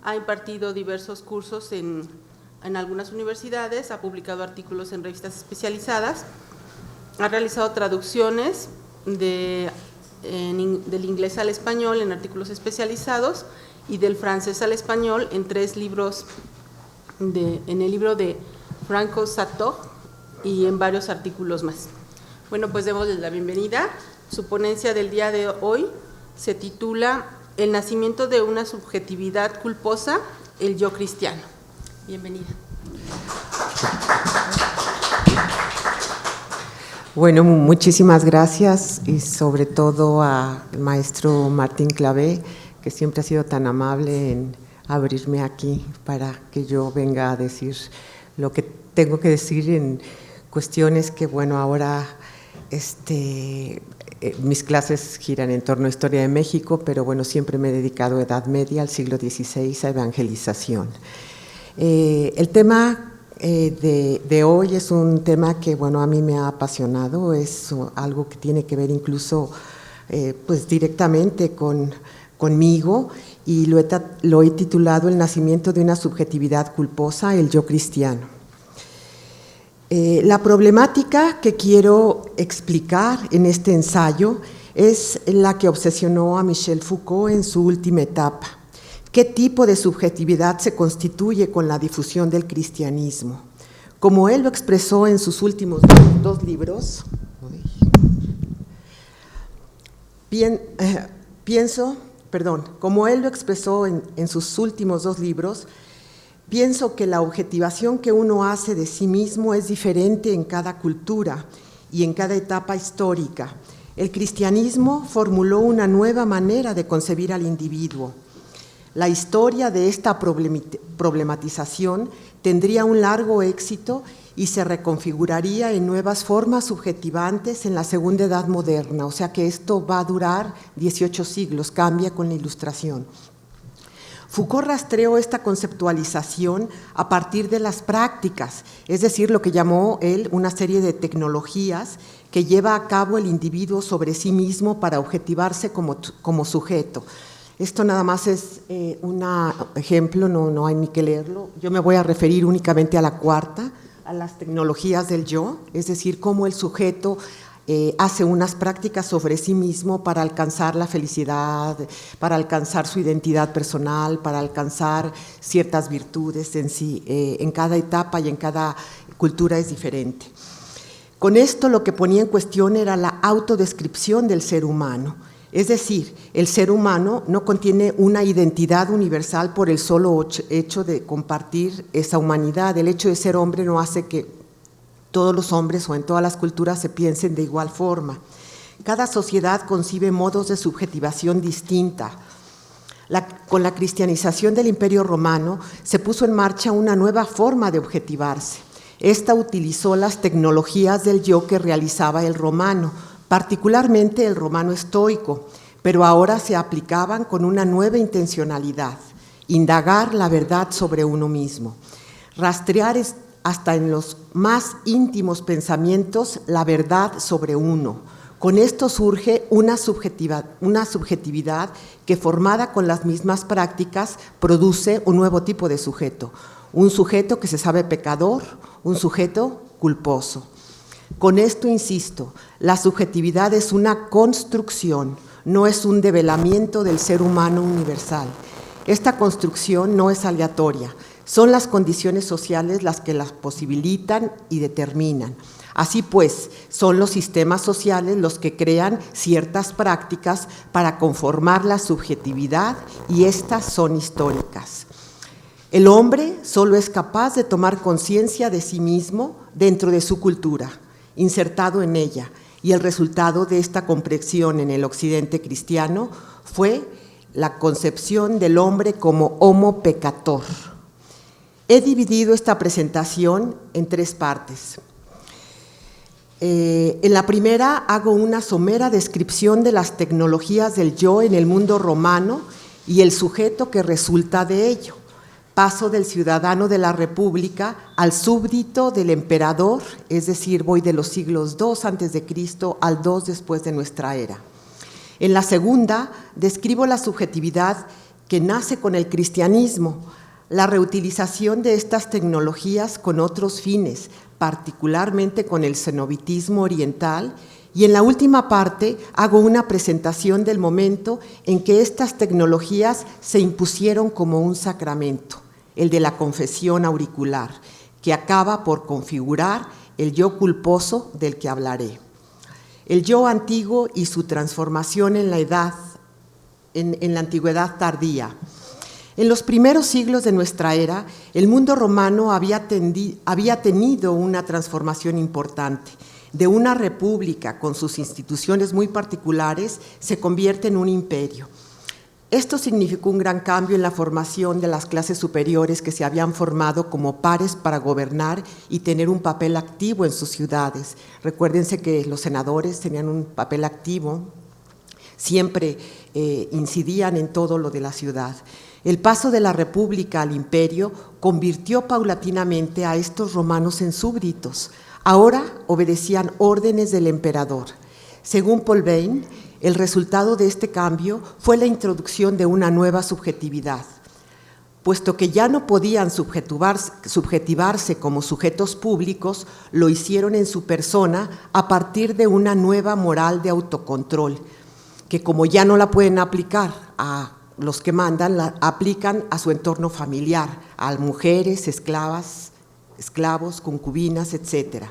ha impartido diversos cursos en algunas universidades, ha publicado artículos en revistas especializadas, ha realizado traducciones del inglés al español en artículos especializados y del francés al español en 3 libros, en el libro de Franco Sator y en varios artículos más. Bueno, pues démosles la bienvenida. Su ponencia del día de hoy se titula El nacimiento de una subjetividad culposa, el yo cristiano. Bienvenida. Bueno, muchísimas gracias y sobre todo al maestro Martín Clavé, que siempre ha sido tan amable en abrirme aquí para que yo venga a decir lo que tengo que decir en cuestiones que, bueno, ahora mis clases giran en torno a Historia de México, pero bueno, siempre me he dedicado a Edad Media, al siglo XVI, a evangelización. El tema de hoy es un tema que, bueno, a mí me ha apasionado, es algo que tiene que ver incluso pues directamente conmigo, y lo he titulado El nacimiento de una subjetividad culposa, el yo cristiano. La problemática que quiero explicar en este ensayo es la que obsesionó a Michel Foucault en su última etapa. ¿Qué tipo de subjetividad se constituye con la difusión del cristianismo? Como él lo expresó en sus últimos 2 libros, como él lo expresó en sus últimos 2 libros, pienso que la objetivación que uno hace de sí mismo es diferente en cada cultura y en cada etapa histórica. El cristianismo formuló una nueva manera de concebir al individuo. La historia de esta problematización tendría un largo éxito y se reconfiguraría en nuevas formas subjetivantes en la Segunda Edad Moderna, o sea que esto va a durar 18 siglos, cambia con la Ilustración. Foucault rastreó esta conceptualización a partir de las prácticas, es decir, lo que llamó él una serie de tecnologías que lleva a cabo el individuo sobre sí mismo para objetivarse como sujeto. Esto nada más es un ejemplo, no hay ni que leerlo. Yo me voy a referir únicamente a la cuarta, a las tecnologías del yo, es decir, cómo el sujeto hace unas prácticas sobre sí mismo para alcanzar la felicidad, para alcanzar su identidad personal, para alcanzar ciertas virtudes en sí. En cada etapa y en cada cultura es diferente. Con esto lo que ponía en cuestión era la autodescripción del ser humano. Es decir, el ser humano no contiene una identidad universal por el solo hecho de compartir esa humanidad. El hecho de ser hombre no hace que todos los hombres o en todas las culturas se piensen de igual forma. Cada sociedad concibe modos de subjetivación distinta. Con la cristianización del Imperio Romano se puso en marcha una nueva forma de objetivarse. Esta utilizó las tecnologías del yo que realizaba el romano, particularmente el romano estoico, pero ahora se aplicaban con una nueva intencionalidad: indagar la verdad sobre uno mismo, rastrear hasta en los más íntimos pensamientos la verdad sobre uno. Con esto surge una subjetividad que, formada con las mismas prácticas, produce un nuevo tipo de sujeto, un sujeto que se sabe pecador, un sujeto culposo. Con esto insisto, la subjetividad es una construcción, no es un develamiento del ser humano universal. Esta construcción no es aleatoria, son las condiciones sociales las que las posibilitan y determinan. Así pues, son los sistemas sociales los que crean ciertas prácticas para conformar la subjetividad, y estas son históricas. El hombre solo es capaz de tomar conciencia de sí mismo dentro de su cultura, insertado en ella, y el resultado de esta comprensión en el occidente cristiano fue la concepción del hombre como homo peccator. He dividido esta presentación en 3 partes. En la primera hago una somera descripción de las tecnologías del yo en el mundo romano y el sujeto que resulta de ello. Paso del ciudadano de la República al súbdito del emperador, es decir, voy de los siglos II a.C. al II después de nuestra era. En la segunda, describo la subjetividad que nace con el cristianismo, la reutilización de estas tecnologías con otros fines, particularmente con el cenobitismo oriental, y en la última parte hago una presentación del momento en que estas tecnologías se impusieron como un sacramento, el de la confesión auricular, que acaba por configurar el yo culposo del que hablaré. El yo antiguo y su transformación en la antigüedad tardía. En los primeros siglos de nuestra era, el mundo romano había tenido una transformación importante. De una república con sus instituciones muy particulares, se convierte en un imperio. Esto significó un gran cambio en la formación de las clases superiores que se habían formado como pares para gobernar y tener un papel activo en sus ciudades. Recuérdense que los senadores tenían un papel activo, siempre incidían en todo lo de la ciudad. El paso de la república al imperio convirtió paulatinamente a estos romanos en súbditos. Ahora obedecían órdenes del emperador. Según Paul Bain, el resultado de este cambio fue la introducción de una nueva subjetividad. Puesto que ya no podían subjetivarse como sujetos públicos, lo hicieron en su persona a partir de una nueva moral de autocontrol, que como ya no la pueden aplicar a los que mandan, la aplican a su entorno familiar, a mujeres, esclavos, concubinas, etc.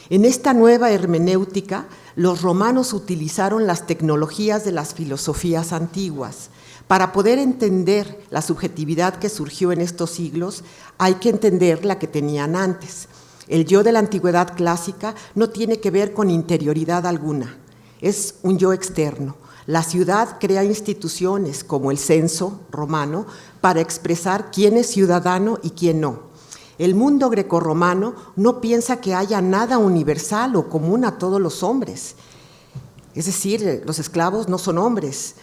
En esta nueva hermenéutica, los romanos utilizaron las tecnologías de las filosofías antiguas. Para poder entender la subjetividad que surgió en estos siglos, hay que entender la que tenían antes. El yo de la antigüedad clásica no tiene que ver con interioridad alguna, es un yo externo. La ciudad crea instituciones como el censo romano para expresar quién es ciudadano y quién no. El mundo grecorromano no piensa que haya nada universal o común a todos los hombres. Es decir, los esclavos no son hombres,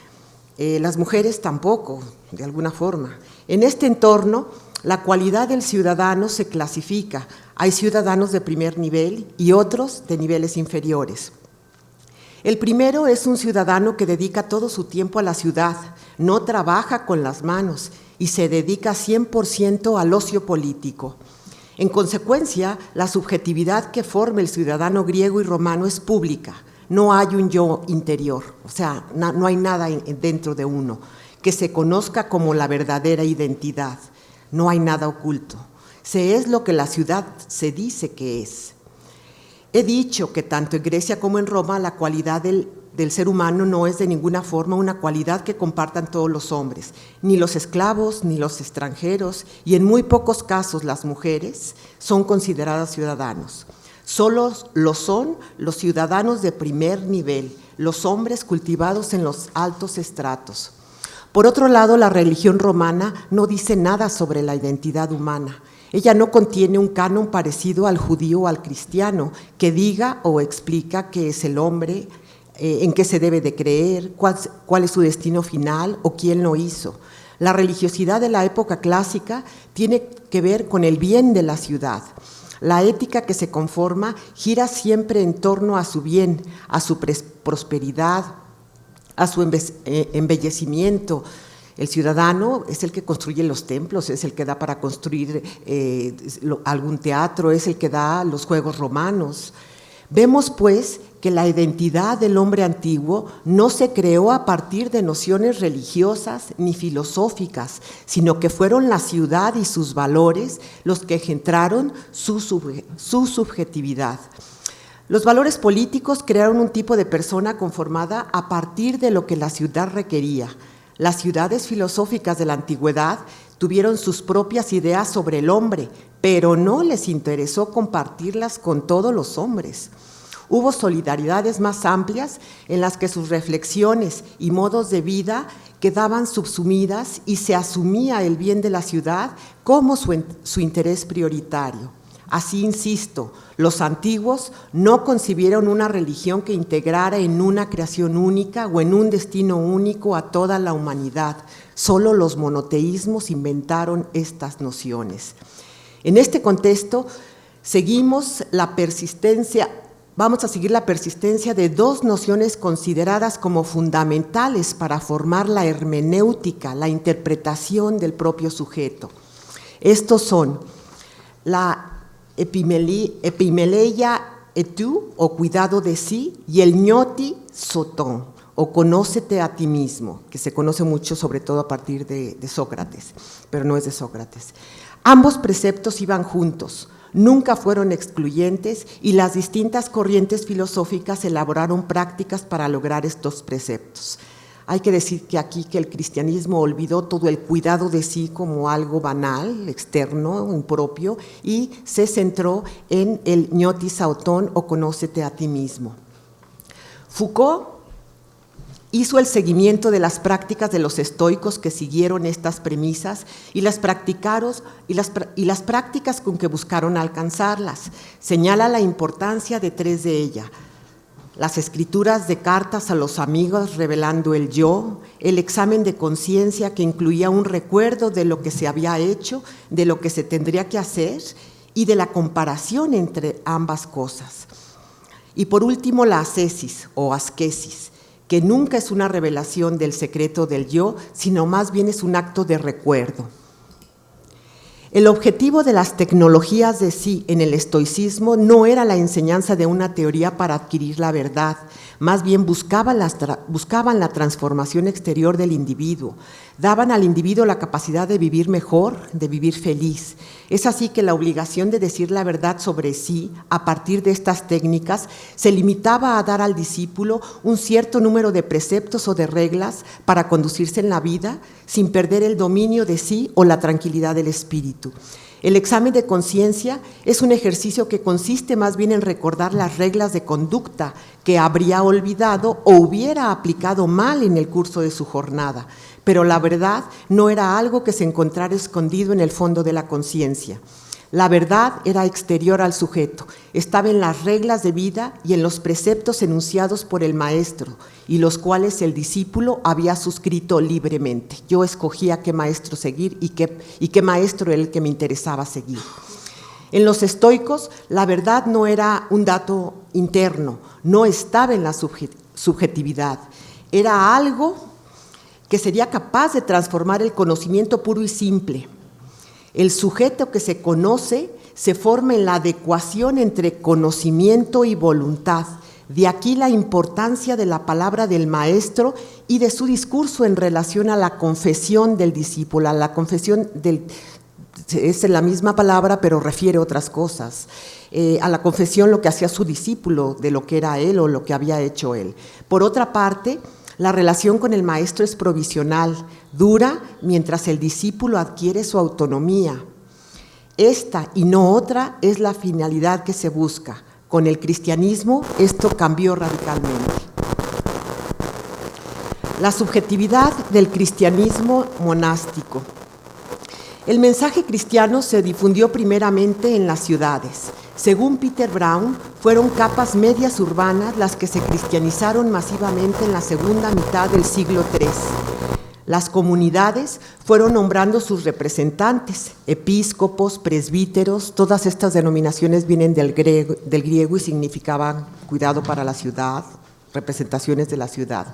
las mujeres tampoco, de alguna forma. En este entorno, la cualidad del ciudadano se clasifica. Hay ciudadanos de primer nivel y otros de niveles inferiores. El primero es un ciudadano que dedica todo su tiempo a la ciudad, no trabaja con las manos y se dedica 100% al ocio político. En consecuencia, la subjetividad que forma el ciudadano griego y romano es pública, no hay un yo interior, o sea, no hay nada dentro de uno que se conozca como la verdadera identidad, no hay nada oculto, se es lo que la ciudad se dice que es. He dicho que tanto en Grecia como en Roma la cualidad del ser humano no es de ninguna forma una cualidad que compartan todos los hombres, ni los esclavos, ni los extranjeros, y en muy pocos casos las mujeres son consideradas ciudadanos. Solo lo son los ciudadanos de primer nivel, los hombres cultivados en los altos estratos. Por otro lado, la religión romana no dice nada sobre la identidad humana. Ella no contiene un canon parecido al judío o al cristiano que diga o explica qué es el hombre, en qué se debe de creer, cuál es su destino final o quién lo hizo. La religiosidad de la época clásica tiene que ver con el bien de la ciudad. La ética que se conforma gira siempre en torno a su bien, a su prosperidad, a su embellecimiento. El ciudadano es el que construye los templos, es el que da para construir algún teatro, es el que da los juegos romanos. Vemos, pues, que la identidad del hombre antiguo no se creó a partir de nociones religiosas ni filosóficas, sino que fueron la ciudad y sus valores los que engendraron su subjetividad. Los valores políticos crearon un tipo de persona conformada a partir de lo que la ciudad requería. Las ciudades filosóficas de la antigüedad tuvieron sus propias ideas sobre el hombre, pero no les interesó compartirlas con todos los hombres. Hubo solidaridades más amplias en las que sus reflexiones y modos de vida quedaban subsumidas y se asumía el bien de la ciudad como su interés prioritario. Así, insisto, los antiguos no concibieron una religión que integrara en una creación única o en un destino único a toda la humanidad. Solo los monoteísmos inventaron estas nociones. En este contexto, seguimos la persistencia vamos a seguir la persistencia de dos nociones consideradas como fundamentales para formar la hermenéutica, la interpretación del propio sujeto. Estos son la epimeleia etu, o cuidado de sí, y el gnoti soton, o conócete a ti mismo, que se conoce mucho sobre todo a partir de Sócrates, pero no es de Sócrates. Ambos preceptos iban juntos, nunca fueron excluyentes y las distintas corrientes filosóficas elaboraron prácticas para lograr estos preceptos. Hay que decir que aquí que el cristianismo olvidó todo el cuidado de sí como algo banal, externo, impropio, y se centró en el gnoti sautón, o conócete a ti mismo. Foucault hizo el seguimiento de las prácticas de los estoicos que siguieron estas premisas y las prácticas con que buscaron alcanzarlas. Señala la importancia de tres de ellas: las escrituras de cartas a los amigos revelando el yo, el examen de conciencia que incluía un recuerdo de lo que se había hecho, de lo que se tendría que hacer y de la comparación entre ambas cosas. Y por último, la ascesis o asquesis, que nunca es una revelación del secreto del yo, sino más bien es un acto de recuerdo. El objetivo de las tecnologías de sí en el estoicismo no era la enseñanza de una teoría para adquirir la verdad, más bien buscaban la transformación exterior del individuo, daban al individuo la capacidad de vivir mejor, de vivir feliz. Es así que la obligación de decir la verdad sobre sí, a partir de estas técnicas, se limitaba a dar al discípulo un cierto número de preceptos o de reglas para conducirse en la vida, sin perder el dominio de sí o la tranquilidad del espíritu. El examen de conciencia es un ejercicio que consiste más bien en recordar las reglas de conducta que habría olvidado o hubiera aplicado mal en el curso de su jornada, pero la verdad no era algo que se encontrara escondido en el fondo de la conciencia. La verdad era exterior al sujeto, estaba en las reglas de vida y en los preceptos enunciados por el maestro, y los cuales el discípulo había suscrito libremente. Yo escogía qué maestro seguir y qué maestro era el que me interesaba seguir. En los estoicos, la verdad no era un dato interno, no estaba en la subjetividad, era algo que sería capaz de transformar el conocimiento puro y simple. El sujeto que se conoce se forma en la adecuación entre conocimiento y voluntad. De aquí la importancia de la palabra del maestro y de su discurso en relación a la confesión del discípulo. La confesión es la misma palabra, pero refiere a otras cosas. A la confesión lo que hacía su discípulo de lo que era él o lo que había hecho él. Por otra parte, la relación con el maestro es provisional, dura mientras el discípulo adquiere su autonomía. Esta y no otra es la finalidad que se busca. Con el cristianismo esto cambió radicalmente. La subjetividad del cristianismo monástico. El mensaje cristiano se difundió primeramente en las ciudades. Según Peter Brown, fueron capas medias urbanas las que se cristianizaron masivamente en la segunda mitad del siglo III. Las comunidades fueron nombrando sus representantes, episcopos, presbíteros, todas estas denominaciones vienen del griego y significaban cuidado para la ciudad, representaciones de la ciudad,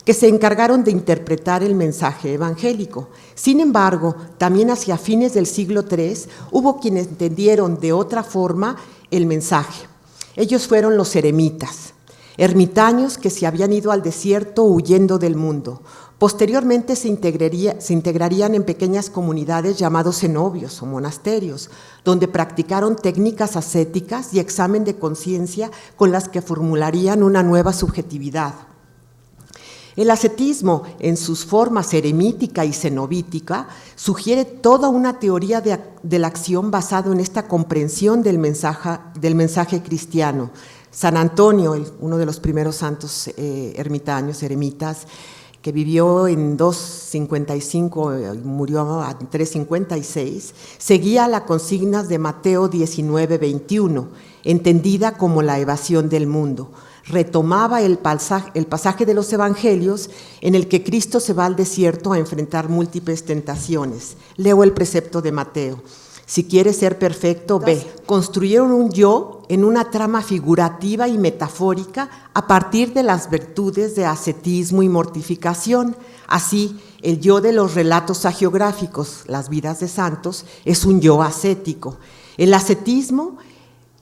que se encargaron de interpretar el mensaje evangélico. Sin embargo, también hacia fines del siglo III hubo quienes entendieron de otra forma el mensaje. Ellos fueron los eremitas, ermitaños que se habían ido al desierto huyendo del mundo. Posteriormente se integrarían en pequeñas comunidades llamados cenobios o monasterios, donde practicaron técnicas ascéticas y examen de conciencia con las que formularían una nueva subjetividad. El ascetismo, en sus formas eremítica y cenobítica, sugiere toda una teoría de la acción basado en esta comprensión del mensaje cristiano. San Antonio, uno de los primeros santos eremitas, que vivió en 255 y murió en 356, seguía las consignas de Mateo 19:21, entendida como la evasión del mundo. Retomaba el pasaje de los evangelios en el que Cristo se va al desierto a enfrentar múltiples tentaciones. Leo el precepto de Mateo: si quieres ser perfecto, ve. Construyeron un yo en una trama figurativa y metafórica a partir de las virtudes de ascetismo y mortificación. Así, el yo de los relatos hagiográficos, las vidas de santos, es un yo ascético. El ascetismo,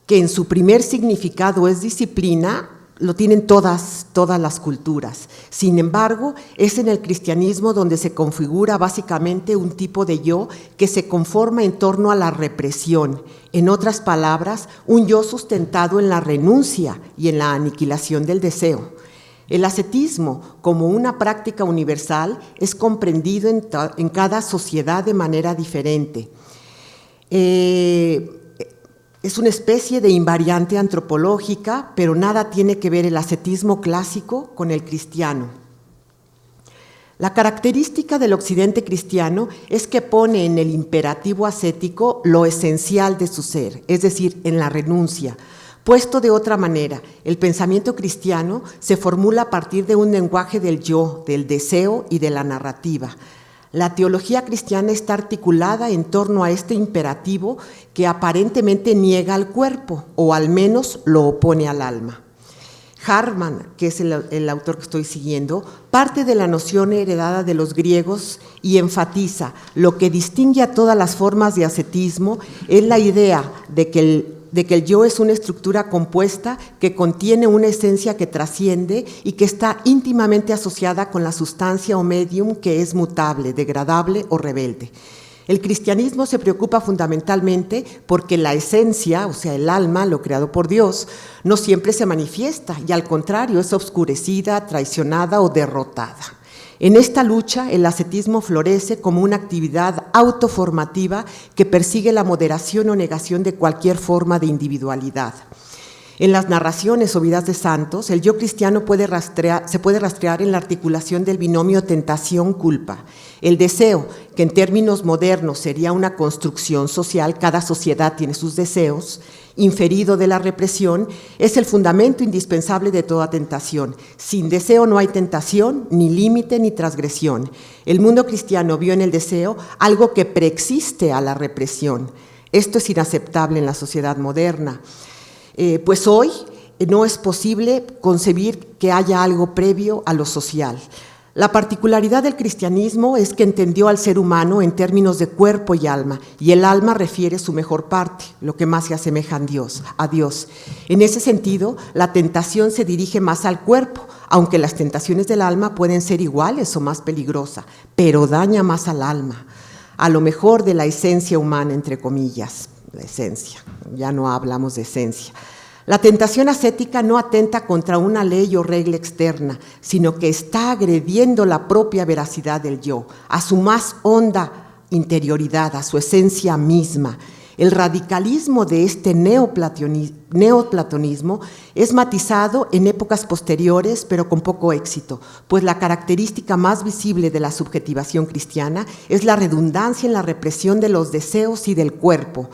que en su primer significado es disciplina, lo tienen todas las culturas. Sin embargo, es en el cristianismo donde se configura básicamente un tipo de yo que se conforma en torno a la represión. En otras palabras, un yo sustentado en la renuncia y en la aniquilación del deseo. El ascetismo, como una práctica universal, es comprendido en cada sociedad de manera diferente. Es una especie de invariante antropológica, pero nada tiene que ver el ascetismo clásico con el cristiano. La característica del occidente cristiano es que pone en el imperativo ascético lo esencial de su ser, es decir, en la renuncia. Puesto de otra manera, el pensamiento cristiano se formula a partir de un lenguaje del yo, del deseo y de la narrativa. La teología cristiana está articulada en torno a este imperativo que aparentemente niega al cuerpo, o al menos lo opone al alma. Hartmann, que es el autor que estoy siguiendo, parte de la noción heredada de los griegos y enfatiza lo que distingue a todas las formas de ascetismo es la idea de que el yo es una estructura compuesta que contiene una esencia que trasciende y que está íntimamente asociada con la sustancia o medium que es mutable, degradable o rebelde. El cristianismo se preocupa fundamentalmente porque la esencia, o sea, el alma, lo creado por Dios, no siempre se manifiesta y al contrario es obscurecida, traicionada o derrotada. En esta lucha, el ascetismo florece como una actividad autoformativa que persigue la moderación o negación de cualquier forma de individualidad. En las narraciones o vidas de santos, el yo cristiano se puede rastrear en la articulación del binomio tentación-culpa. El deseo, que en términos modernos sería una construcción social, cada sociedad tiene sus deseos, inferido de la represión, es el fundamento indispensable de toda tentación. Sin deseo no hay tentación, ni límite, ni transgresión. El mundo cristiano vio en el deseo algo que preexiste a la represión. Esto es inaceptable en la sociedad moderna. Pues hoy no es posible concebir que haya algo previo a lo social. La particularidad del cristianismo es que entendió al ser humano en términos de cuerpo y alma, y el alma refiere su mejor parte, lo que más se asemeja a Dios. En ese sentido, la tentación se dirige más al cuerpo, aunque las tentaciones del alma pueden ser iguales o más peligrosas, pero daña más al alma, a lo mejor de la esencia humana, entre comillas, la esencia, ya no hablamos de esencia. La tentación ascética no atenta contra una ley o regla externa, sino que está agrediendo la propia veracidad del yo, a su más honda interioridad, a su esencia misma. El radicalismo de este neoplatonismo es matizado en épocas posteriores, pero con poco éxito, pues la característica más visible de la subjetivación cristiana es la redundancia en la represión de los deseos y del cuerpo,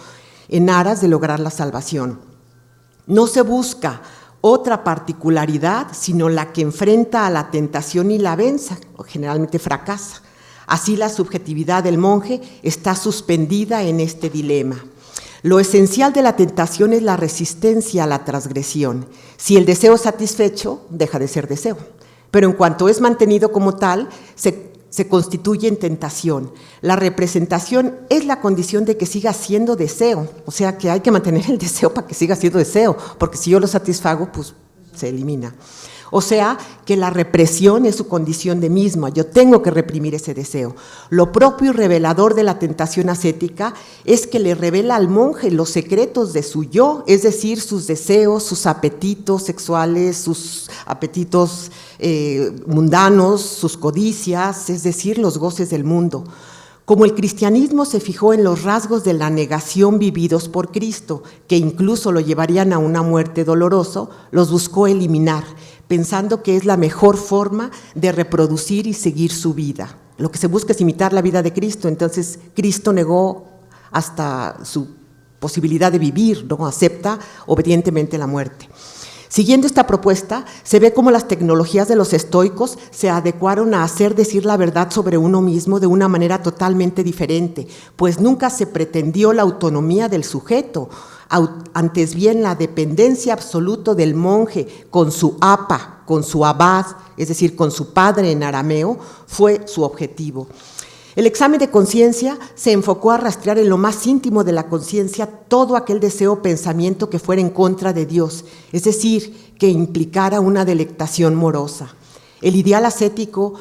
en aras de lograr la salvación. No se busca otra particularidad, sino la que enfrenta a la tentación y la vence, o generalmente fracasa. Así la subjetividad del monje está suspendida en este dilema. Lo esencial de la tentación es la resistencia a la transgresión. Si el deseo es satisfecho, deja de ser deseo, pero en cuanto es mantenido como tal, se constituye en tentación. La representación es la condición de que siga siendo deseo, o sea que hay que mantener el deseo para que siga siendo deseo, porque si yo lo satisfago, pues se elimina. O sea que la represión es su condición de misma, yo tengo que reprimir ese deseo. Lo propio y revelador de la tentación ascética es que le revela al monje los secretos de su yo, es decir, sus deseos, sus apetitos sexuales, sus apetitos mundanos, sus codicias, es decir, los goces del mundo. Como el cristianismo se fijó en los rasgos de la negación vividos por Cristo, que incluso lo llevarían a una muerte dolorosa, los buscó eliminar, pensando que es la mejor forma de reproducir y seguir su vida. Lo que se busca es imitar la vida de Cristo, entonces Cristo negó hasta su posibilidad de vivir, ¿no? Acepta obedientemente la muerte. Siguiendo esta propuesta, se ve cómo las tecnologías de los estoicos se adecuaron a hacer decir la verdad sobre uno mismo de una manera totalmente diferente, pues nunca se pretendió la autonomía del sujeto. antes bien la dependencia absoluta del monje con su apa, con su abad, es decir, con su padre en arameo, fue su objetivo. El examen de conciencia se enfocó a rastrear en lo más íntimo de la conciencia todo aquel deseo o pensamiento que fuera en contra de Dios, es decir, que implicara una delectación morosa. El ideal ascético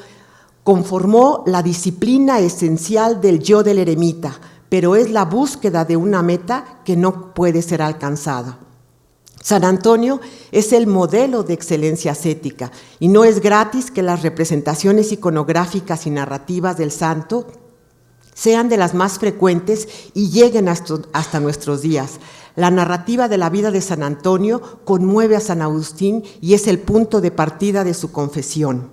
conformó la disciplina esencial del yo del eremita, pero es la búsqueda de una meta que no puede ser alcanzada. San Antonio es el modelo de excelencia ascética y no es gratis que las representaciones iconográficas y narrativas del santo sean de las más frecuentes y lleguen hasta nuestros días. La narrativa de la vida de San Antonio conmueve a San Agustín y es el punto de partida de su confesión.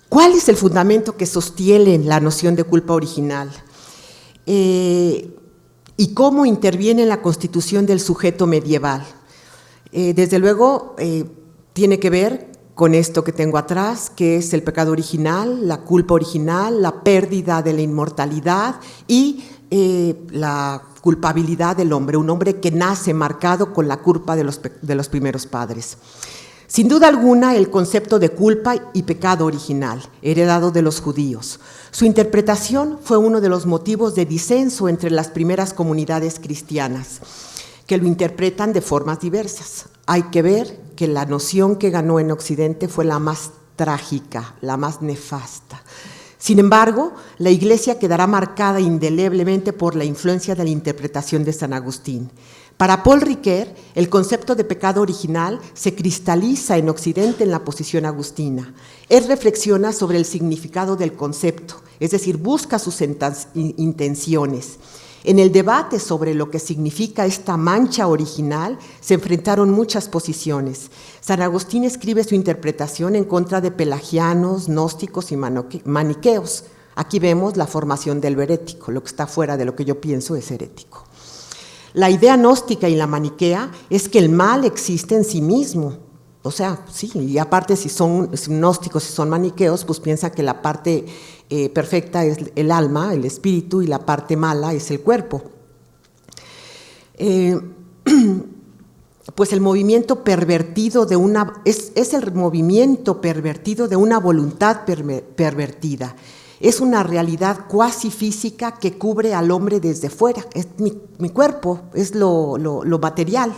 ¿Cuál es el fundamento que sostiene la noción de culpa original? ¿Y cómo interviene en la constitución del sujeto medieval? Desde luego, tiene que ver con esto que tengo atrás, que es el pecado original, la culpa original, la pérdida de la inmortalidad y la culpabilidad del hombre, un hombre que nace marcado con la culpa de los primeros padres. Sin duda alguna, el concepto de culpa y pecado original, heredado de los judíos. Su interpretación fue uno de los motivos de disenso entre las primeras comunidades cristianas, que lo interpretan de formas diversas. Hay que ver que la noción que ganó en Occidente fue la más trágica, la más nefasta. Sin embargo, la Iglesia quedará marcada indeleblemente por la influencia de la interpretación de San Agustín. Para Paul Ricoeur, el concepto de pecado original se cristaliza en Occidente en la posición agustina. Él reflexiona sobre el significado del concepto, es decir, busca sus intenciones. En el debate sobre lo que significa esta mancha original se enfrentaron muchas posiciones. San Agustín escribe su interpretación en contra de pelagianos, gnósticos y maniqueos. Aquí vemos la formación del herético, lo que está fuera de lo que yo pienso es herético. La idea gnóstica y la maniquea es que el mal existe en sí mismo. O sea, sí, y aparte si son gnósticos, si son maniqueos, pues piensan que la parte perfecta es el alma, el espíritu, y la parte mala es el cuerpo. Pues el movimiento pervertido de es el movimiento pervertido de una voluntad pervertida. Es una realidad cuasi física que cubre al hombre desde fuera. Es mi cuerpo, es lo material.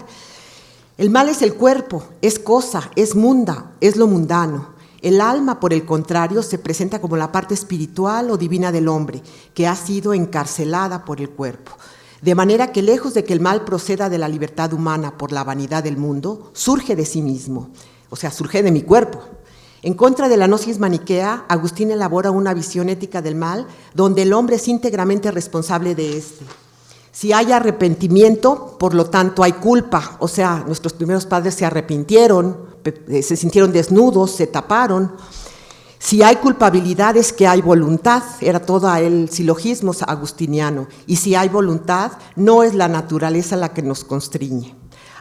El mal es el cuerpo, es cosa, es munda, es lo mundano. El alma, por el contrario, se presenta como la parte espiritual o divina del hombre, que ha sido encarcelada por el cuerpo. De manera que lejos de que el mal proceda de la libertad humana por la vanidad del mundo, surge de sí mismo, o sea, surge de mi cuerpo. En contra de la gnosis maniquea, Agustín elabora una visión ética del mal donde el hombre es íntegramente responsable de éste. Si hay arrepentimiento, por lo tanto hay culpa, o sea, nuestros primeros padres se arrepintieron, se sintieron desnudos, se taparon. Si hay culpabilidad es que hay voluntad, era todo el silogismo agustiniano, y si hay voluntad no es la naturaleza la que nos constriñe.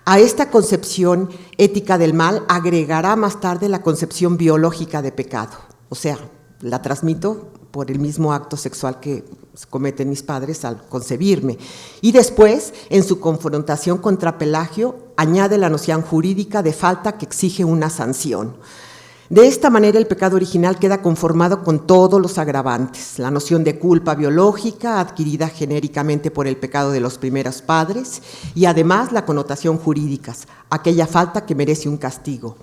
A esta concepción ética del mal agregará más tarde la concepción biológica de pecado, o sea, la transmito por el mismo acto sexual que cometen mis padres al concebirme. Y después, en su confrontación contra Pelagio, añade la noción jurídica de falta que exige una sanción. De esta manera, el pecado original queda conformado con todos los agravantes, la noción de culpa biológica adquirida genéricamente por el pecado de los primeros padres y además la connotación jurídica, aquella falta que merece un castigo.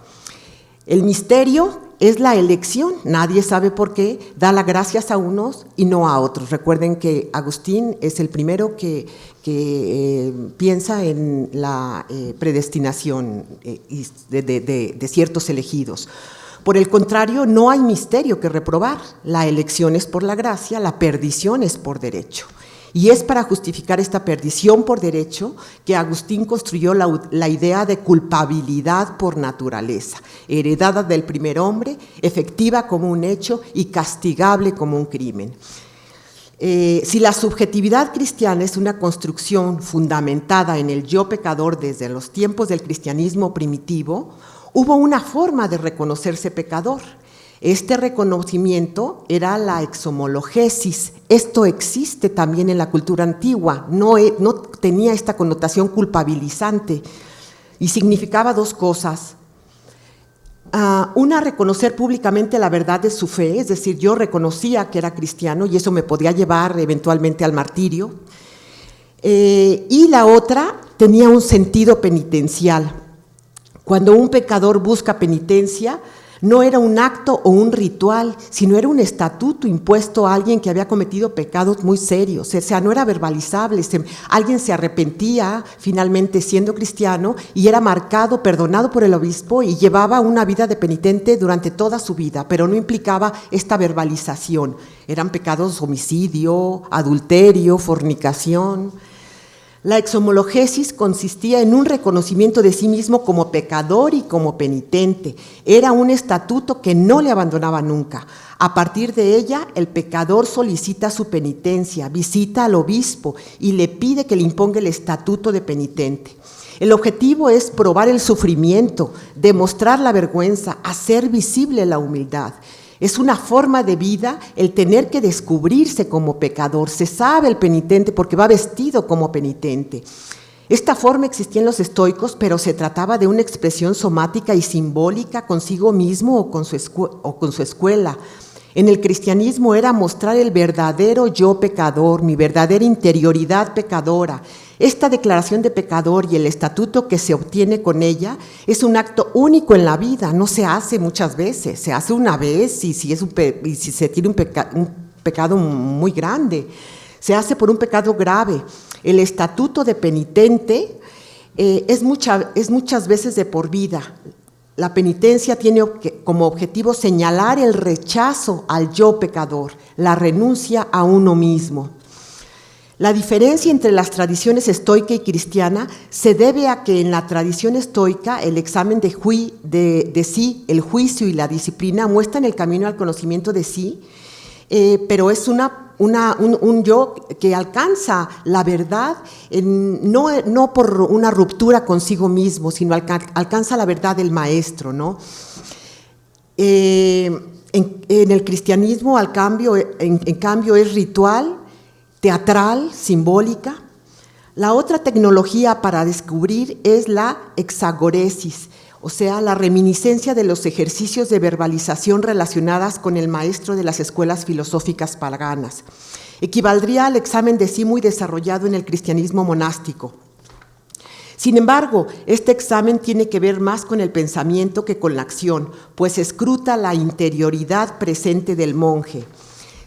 El misterio es la elección, nadie sabe por qué, da las gracias a unos y no a otros. Recuerden que Agustín es el primero que piensa en la predestinación de ciertos elegidos. Por el contrario, no hay misterio que reprobar. La elección es por la gracia, la perdición es por derecho. Y es para justificar esta perdición por derecho que Agustín construyó la idea de culpabilidad por naturaleza, heredada del primer hombre, efectiva como un hecho y castigable como un crimen. Si la subjetividad cristiana es una construcción fundamentada en el yo pecador desde los tiempos del cristianismo primitivo, hubo una forma de reconocerse pecador. Este reconocimiento era la exhomologesis. Esto existe también en la cultura antigua, no tenía esta connotación culpabilizante y significaba dos cosas. Una, reconocer públicamente la verdad de su fe, es decir, yo reconocía que era cristiano y eso me podía llevar eventualmente al martirio. Y la otra tenía un sentido penitencial. Cuando un pecador busca penitencia, no era un acto o un ritual, sino era un estatuto impuesto a alguien que había cometido pecados muy serios, o sea, no era verbalizable, alguien se arrepentía finalmente siendo cristiano y era marcado, perdonado por el obispo y llevaba una vida de penitente durante toda su vida, pero no implicaba esta verbalización, eran pecados homicidio, adulterio, fornicación. La exhomologesis consistía en un reconocimiento de sí mismo como pecador y como penitente. Era un estatuto que no le abandonaba nunca. A partir de ella, el pecador solicita su penitencia, visita al obispo y le pide que le imponga el estatuto de penitente. El objetivo es probar el sufrimiento, demostrar la vergüenza, hacer visible la humildad. Es una forma de vida el tener que descubrirse como pecador. Se sabe el penitente porque va vestido como penitente. Esta forma existía en los estoicos, pero se trataba de una expresión somática y simbólica consigo mismo o con su escuela. En el cristianismo era mostrar el verdadero yo pecador, mi verdadera interioridad pecadora. Esta declaración de pecador y el estatuto que se obtiene con ella es un acto único en la vida, no se hace muchas veces, se hace una vez y si se tiene un pecado muy grande, se hace por un pecado grave. El estatuto de penitente es muchas veces de por vida. La penitencia tiene como objetivo señalar el rechazo al yo pecador, la renuncia a uno mismo. La diferencia entre las tradiciones estoica y cristiana se debe a que en la tradición estoica el examen de sí, el juicio y la disciplina muestran el camino al conocimiento de sí, pero es un yo que alcanza la verdad, no por una ruptura consigo mismo, sino alcanza la verdad del maestro, ¿no? En el cristianismo, en cambio, es ritual, teatral, simbólica. La otra tecnología para descubrir es la exagoresis, o sea, la reminiscencia de los ejercicios de verbalización relacionadas con el maestro de las escuelas filosóficas paganas. Equivaldría al examen de sí muy desarrollado en el cristianismo monástico. Sin embargo, este examen tiene que ver más con el pensamiento que con la acción, pues escruta la interioridad presente del monje.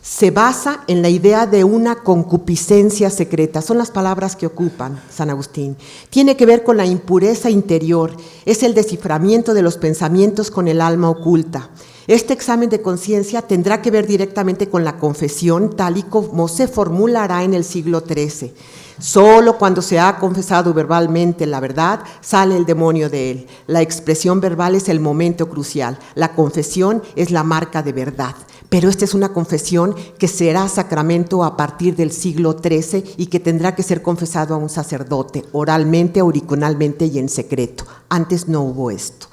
Se basa en la idea de una concupiscencia secreta, son las palabras que ocupan San Agustín. Tiene que ver con la impureza interior, es el desciframiento de los pensamientos con el alma oculta. Este examen de conciencia tendrá que ver directamente con la confesión, tal y como se formulará en el siglo XIII. Solo cuando se ha confesado verbalmente la verdad, sale el demonio de él. La expresión verbal es el momento crucial. La confesión es la marca de verdad. Pero esta es una confesión que será sacramento a partir del siglo XIII y que tendrá que ser confesado a un sacerdote, oralmente, auricularmente y en secreto. Antes no hubo esto.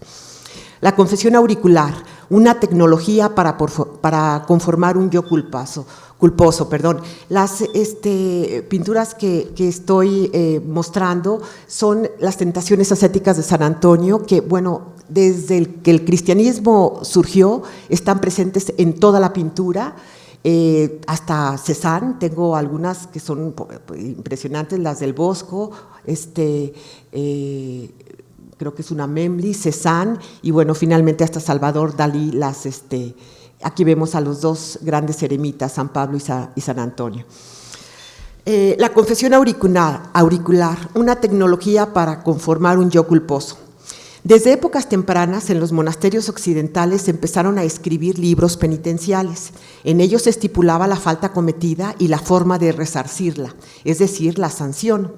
La confesión auricular, una tecnología para conformar un yo culposo. Las pinturas que estoy mostrando son las tentaciones ascéticas de San Antonio, que bueno, desde que el cristianismo surgió, están presentes en toda la pintura, hasta Cézanne. Tengo algunas que son impresionantes, las del Bosco, creo que es una Memli, Cézanne, y bueno, finalmente hasta Salvador Dalí, aquí vemos a los dos grandes eremitas, San Pablo y San Antonio. La confesión auricular, una tecnología para conformar un yo culposo. Desde épocas tempranas, en los monasterios occidentales se empezaron a escribir libros penitenciales. En ellos se estipulaba la falta cometida y la forma de resarcirla, es decir, la sanción.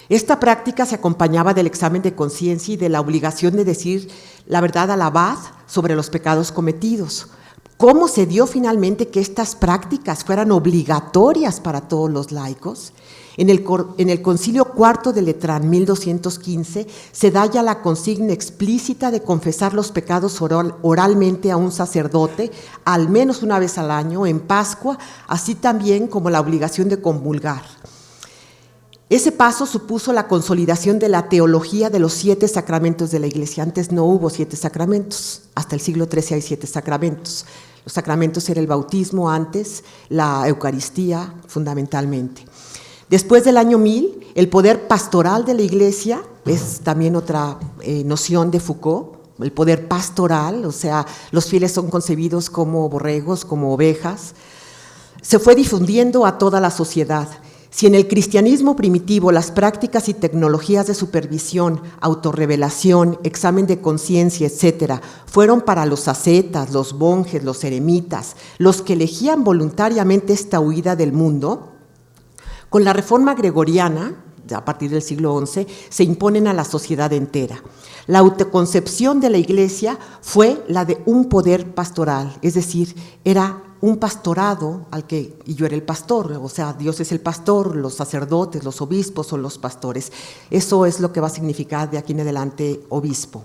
Esta práctica se acompañaba del examen de conciencia y de la obligación de decir la verdad al abad sobre los pecados cometidos. ¿Cómo se dio finalmente que estas prácticas fueran obligatorias para todos los laicos? En el Concilio IV de Letrán, 1215, se da ya la consigna explícita de confesar los pecados oralmente a un sacerdote, al menos una vez al año, en Pascua, así también como la obligación de comulgar. Ese paso supuso la consolidación de la teología de los 7 sacramentos de la Iglesia. Antes no hubo 7 sacramentos, hasta el siglo XIII hay 7 sacramentos. Los sacramentos era el bautismo antes, la Eucaristía fundamentalmente. Después del año 1000, el poder pastoral de la Iglesia, es también otra noción de Foucault, el poder pastoral, o sea, los fieles son concebidos como borregos, como ovejas, se fue difundiendo a toda la sociedad. Si en el cristianismo primitivo las prácticas y tecnologías de supervisión, autorrevelación, examen de conciencia, etcétera, fueron para los ascetas, los monjes, los eremitas, los que elegían voluntariamente esta huida del mundo, con la reforma gregoriana, a partir del siglo XI, se imponen a la sociedad entera. La autoconcepción de la Iglesia fue la de un poder pastoral, es decir, era un pastorado y yo era el pastor, o sea, Dios es el pastor, los sacerdotes, los obispos son los pastores. Eso es lo que va a significar de aquí en adelante obispo.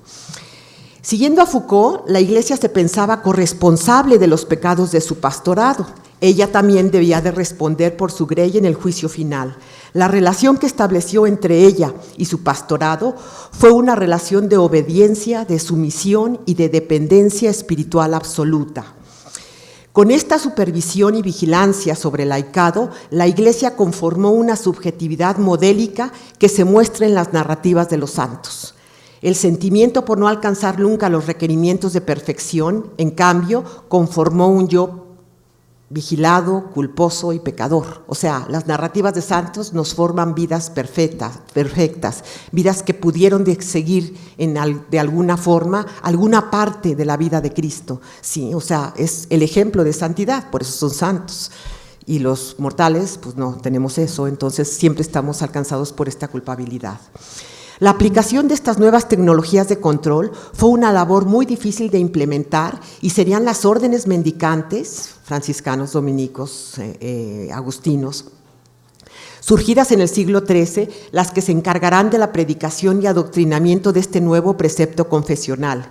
Siguiendo a Foucault, la Iglesia se pensaba corresponsable de los pecados de su pastorado. Ella también debía de responder por su grey en el juicio final. La relación que estableció entre ella y su pastorado fue una relación de obediencia, de sumisión y de dependencia espiritual absoluta. Con esta supervisión y vigilancia sobre el laicado, la Iglesia conformó una subjetividad modélica que se muestra en las narrativas de los santos. El sentimiento por no alcanzar nunca los requerimientos de perfección, en cambio, conformó un yo vigilado, culposo y pecador. O sea, las narrativas de santos nos forman vidas perfectas, vidas que pudieron seguir de alguna forma, alguna parte de la vida de Cristo. Sí, o sea, es el ejemplo de santidad, por eso son santos. Y los mortales, pues no tenemos eso, entonces siempre estamos alcanzados por esta culpabilidad. La aplicación de estas nuevas tecnologías de control fue una labor muy difícil de implementar y serían las órdenes mendicantes, franciscanos, dominicos, agustinos, surgidas en el siglo XIII, las que se encargarán de la predicación y adoctrinamiento de este nuevo precepto confesional.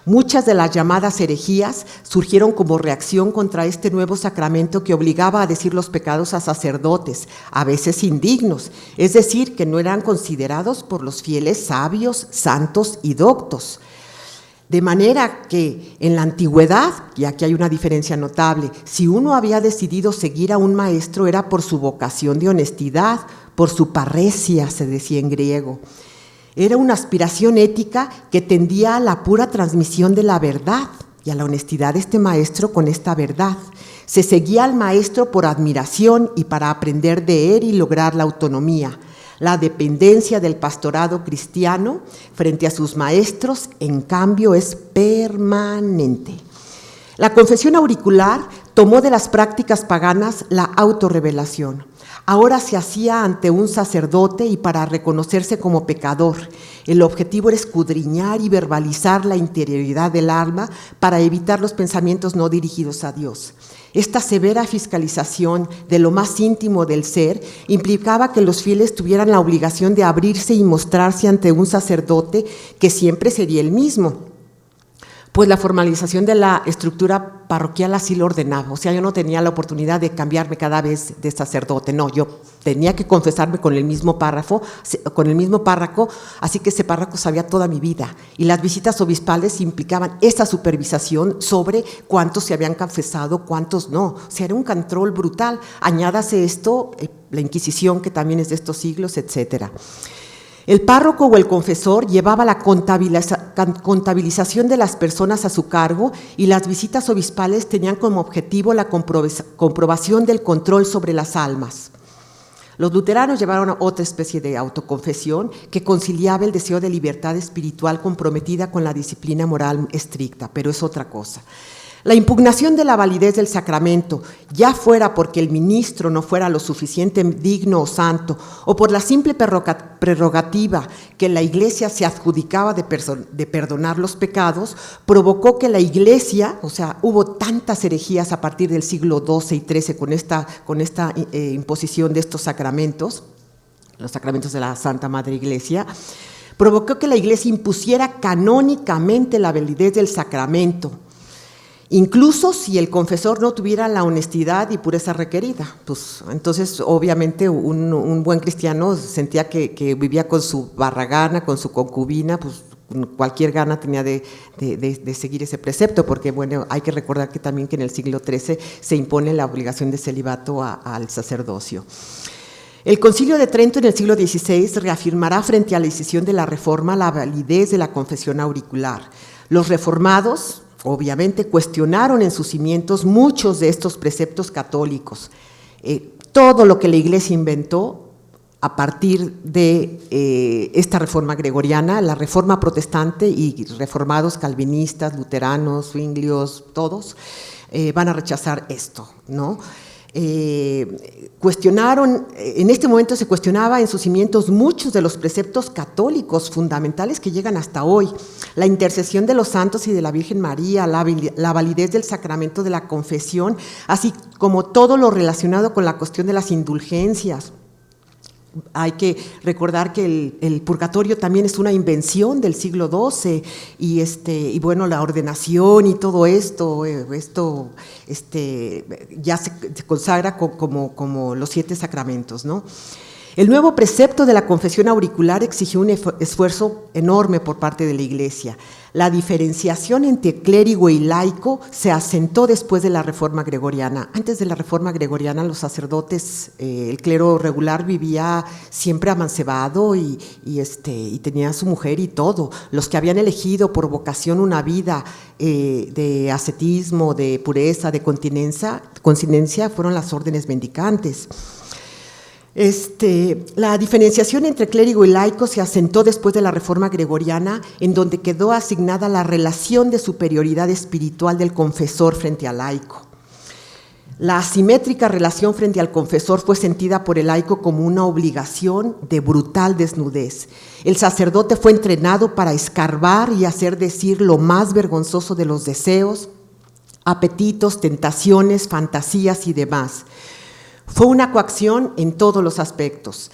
Muchas de las llamadas herejías surgieron como reacción contra este nuevo sacramento que obligaba a decir los pecados a sacerdotes, a veces indignos, es decir, que no eran considerados por los fieles sabios, santos y doctos. De manera que en la antigüedad, y aquí hay una diferencia notable, si uno había decidido seguir a un maestro era por su vocación de honestidad, por su parresia, se decía en griego. Era una aspiración ética que tendía a la pura transmisión de la verdad y a la honestidad de este maestro con esta verdad. Se seguía al maestro por admiración y para aprender de él y lograr la autonomía. La dependencia del pastorado cristiano frente a sus maestros, en cambio, es permanente. La confesión auricular tomó de las prácticas paganas la autorrevelación. Ahora se hacía ante un sacerdote y para reconocerse como pecador. El objetivo era escudriñar y verbalizar la interioridad del alma para evitar los pensamientos no dirigidos a Dios. Esta severa fiscalización de lo más íntimo del ser implicaba que los fieles tuvieran la obligación de abrirse y mostrarse ante un sacerdote que siempre sería el mismo. Pues la formalización de la estructura parroquial así lo ordenaba, o sea, yo no tenía la oportunidad de cambiarme cada vez de sacerdote, no, yo tenía que confesarme con el mismo párroco, así que ese párroco sabía toda mi vida, y las visitas obispales implicaban esa supervisación sobre cuántos se habían confesado, cuántos no, o sea, era un control brutal, añádase esto, la Inquisición, que también es de estos siglos, etcétera. El párroco o el confesor llevaba la contabilización de las personas a su cargo y las visitas obispales tenían como objetivo la comprobación del control sobre las almas. Los luteranos llevaron otra especie de autoconfesión que conciliaba el deseo de libertad espiritual comprometida con la disciplina moral estricta, pero es otra cosa. La impugnación de la validez del sacramento, ya fuera porque el ministro no fuera lo suficiente digno o santo, o por la simple prerrogativa que la Iglesia se adjudicaba de perdonar los pecados, provocó que la Iglesia, o sea, hubo tantas herejías a partir del siglo XII y XIII con esta imposición de estos sacramentos, los sacramentos de la Santa Madre Iglesia, provocó que la Iglesia impusiera canónicamente la validez del sacramento, incluso si el confesor no tuviera la honestidad y pureza requerida. Pues entonces, obviamente, un buen cristiano sentía que vivía con su barragana, con su concubina, pues cualquier gana tenía de seguir ese precepto, porque bueno, hay que recordar que también que en el siglo XIII se impone la obligación de celibato al sacerdocio. El Concilio de Trento en el siglo XVI reafirmará frente a la decisión de la Reforma la validez de la confesión auricular. Los reformados, obviamente, cuestionaron en sus cimientos muchos de estos preceptos católicos. Todo lo que la Iglesia inventó a partir de esta reforma gregoriana, la reforma protestante y reformados calvinistas, luteranos, zwinglios, todos van a rechazar esto, ¿no? Cuestionaron, en este momento se cuestionaba en sus cimientos muchos de los preceptos católicos fundamentales que llegan hasta hoy: la intercesión de los santos y de la Virgen María, la validez del sacramento de la confesión, así como todo lo relacionado con la cuestión de las indulgencias. Hay que recordar que el purgatorio también es una invención del siglo XII y bueno, la ordenación y todo esto ya se consagra como los 7 sacramentos, ¿no? El nuevo precepto de la confesión auricular exigió un esfuerzo enorme por parte de la Iglesia. La diferenciación entre clérigo y laico se asentó después de la Reforma Gregoriana. Antes de la Reforma Gregoriana, los sacerdotes, el clero regular vivía siempre amancebado y tenía a su mujer y todo. Los que habían elegido por vocación una vida de ascetismo, de pureza, de continencia, fueron las órdenes mendicantes. La diferenciación entre clérigo y laico se asentó después de la Reforma Gregoriana, en donde quedó asignada la relación de superioridad espiritual del confesor frente al laico. La asimétrica relación frente al confesor fue sentida por el laico como una obligación de brutal desnudez. El sacerdote fue entrenado para escarbar y hacer decir lo más vergonzoso de los deseos, apetitos, tentaciones, fantasías y demás. Fue una coacción en todos los aspectos.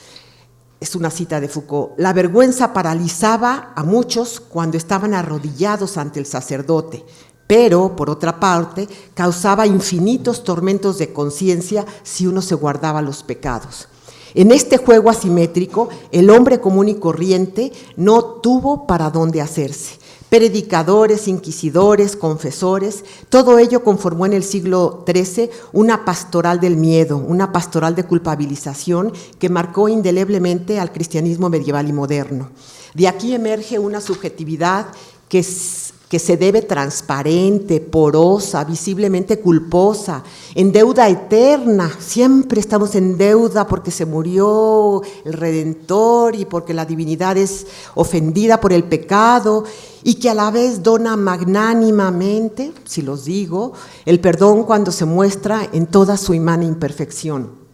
Es una cita de Foucault. La vergüenza paralizaba a muchos cuando estaban arrodillados ante el sacerdote, pero, por otra parte, causaba infinitos tormentos de conciencia si uno se guardaba los pecados. En este juego asimétrico, el hombre común y corriente no tuvo para dónde hacerse. Predicadores, inquisidores, confesores, todo ello conformó en el siglo XIII una pastoral del miedo, una pastoral de culpabilización que marcó indeleblemente al cristianismo medieval y moderno. De aquí emerge una subjetividad que se debe transparente, porosa, visiblemente culposa, en deuda eterna. Siempre estamos en deuda porque se murió el Redentor y porque la divinidad es ofendida por el pecado, y que a la vez dona magnánimamente, si los digo, el perdón cuando se muestra en toda su inmane imperfección.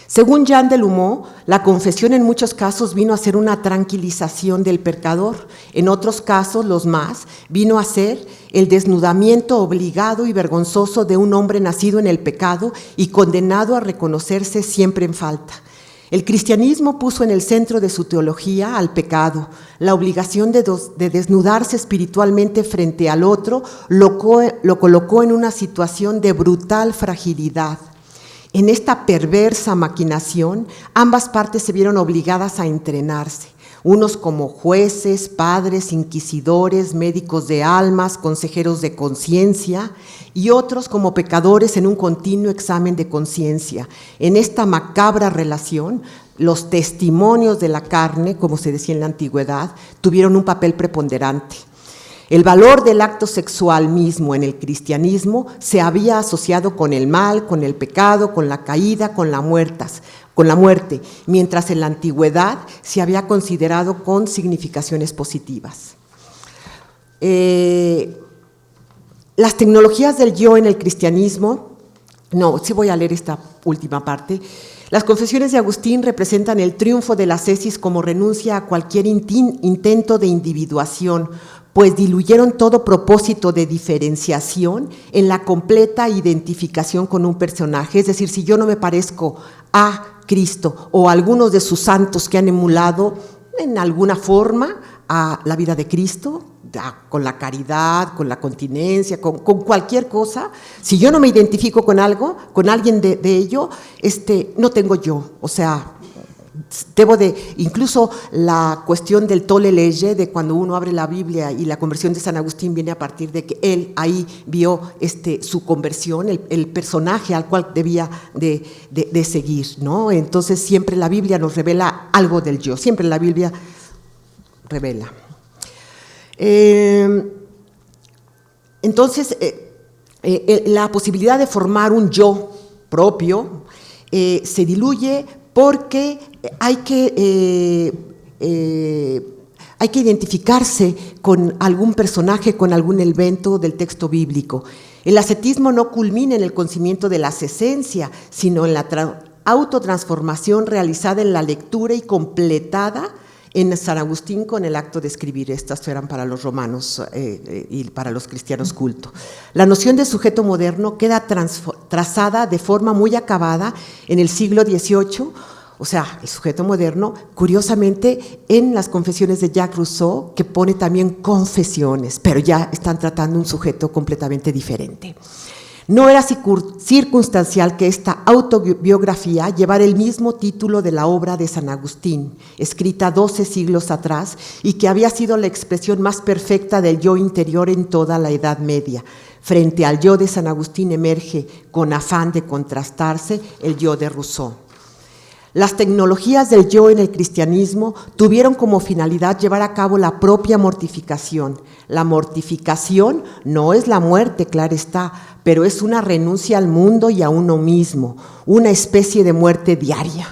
Según Jean Delumeau, la confesión en muchos casos vino a ser una tranquilización del pecador, en otros casos, los más, vino a ser el desnudamiento obligado y vergonzoso de un hombre nacido en el pecado y condenado a reconocerse siempre en falta. El cristianismo puso en el centro de su teología al pecado. La obligación de desnudarse espiritualmente frente al otro lo colocó en una situación de brutal fragilidad. En esta perversa maquinación, ambas partes se vieron obligadas a entrenarse, unos como jueces, padres, inquisidores, médicos de almas, consejeros de conciencia, y otros como pecadores en un continuo examen de conciencia. En esta macabra relación, los testimonios de la carne, como se decía en la antigüedad, tuvieron un papel preponderante. El valor del acto sexual mismo en el cristianismo se había asociado con el mal, con el pecado, con la caída, con la muerte, mientras en la antigüedad se había considerado con significaciones positivas. Las tecnologías del yo en el cristianismo, no, sí voy a leer esta última parte. Las confesiones de Agustín representan el triunfo de la ascesis como renuncia a cualquier intento de individuación, pues diluyeron todo propósito de diferenciación en la completa identificación con un personaje. Es decir, si yo no me parezco a Cristo o a algunos de sus santos que han emulado en alguna forma a la vida de Cristo, con la caridad, con la continencia, con cualquier cosa, si yo no me identifico con algo, con alguien de ello, no tengo yo, o sea, debo de, incluso la cuestión del tolle lege, de cuando uno abre la Biblia y la conversión de San Agustín viene a partir de que él ahí vio su conversión, el personaje al cual debía de seguir, ¿no? Entonces siempre la Biblia nos revela algo del yo, siempre la Biblia revela. Entonces, la posibilidad de formar un yo propio se diluye porque hay que identificarse con algún personaje, con algún evento del texto bíblico. El ascetismo no culmina en el conocimiento de la esencia, sino en la autotransformación realizada en la lectura y completada en San Agustín con el acto de escribir. Estas eran para los romanos y para los cristianos culto. La noción de sujeto moderno queda trazada de forma muy acabada en el siglo XVIII, o sea, el sujeto moderno, curiosamente, en las confesiones de Jacques Rousseau, que pone también confesiones, pero ya están tratando un sujeto completamente diferente. No era circunstancial que esta autobiografía llevara el mismo título de la obra de San Agustín, escrita 12 siglos atrás y que había sido la expresión más perfecta del yo interior en toda la Edad Media. Frente al yo de San Agustín emerge, con afán de contrastarse, el yo de Rousseau. Las tecnologías del yo en el cristianismo tuvieron como finalidad llevar a cabo la propia mortificación. La mortificación no es la muerte, claro está, pero es una renuncia al mundo y a uno mismo, una especie de muerte diaria.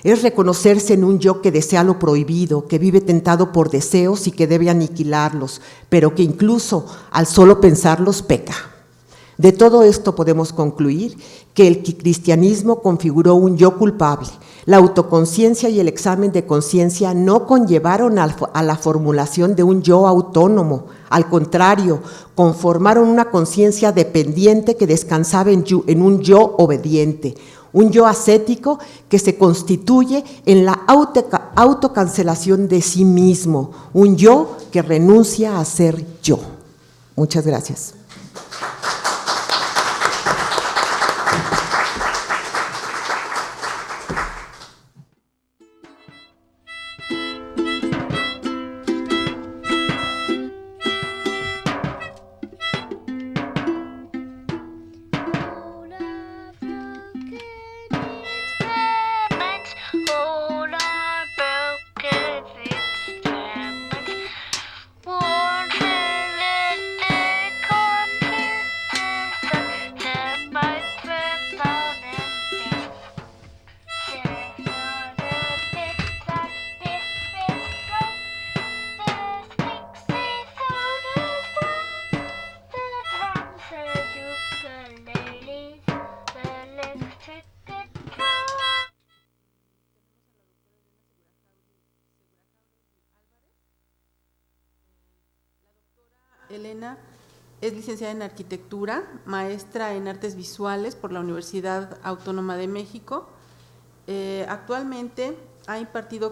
Es reconocerse en un yo que desea lo prohibido, que vive tentado por deseos y que debe aniquilarlos, pero que incluso al solo pensarlos peca. De todo esto podemos concluir que el cristianismo configuró un yo culpable. La autoconciencia y el examen de conciencia no conllevaron a la formulación de un yo autónomo. Al contrario, conformaron una conciencia dependiente que descansaba en un yo obediente, un yo ascético que se constituye en la autocancelación de sí mismo, un yo que renuncia a ser yo. Muchas gracias. Elena es licenciada en Arquitectura, maestra en Artes Visuales por la Universidad Autónoma de México. Actualmente ha impartido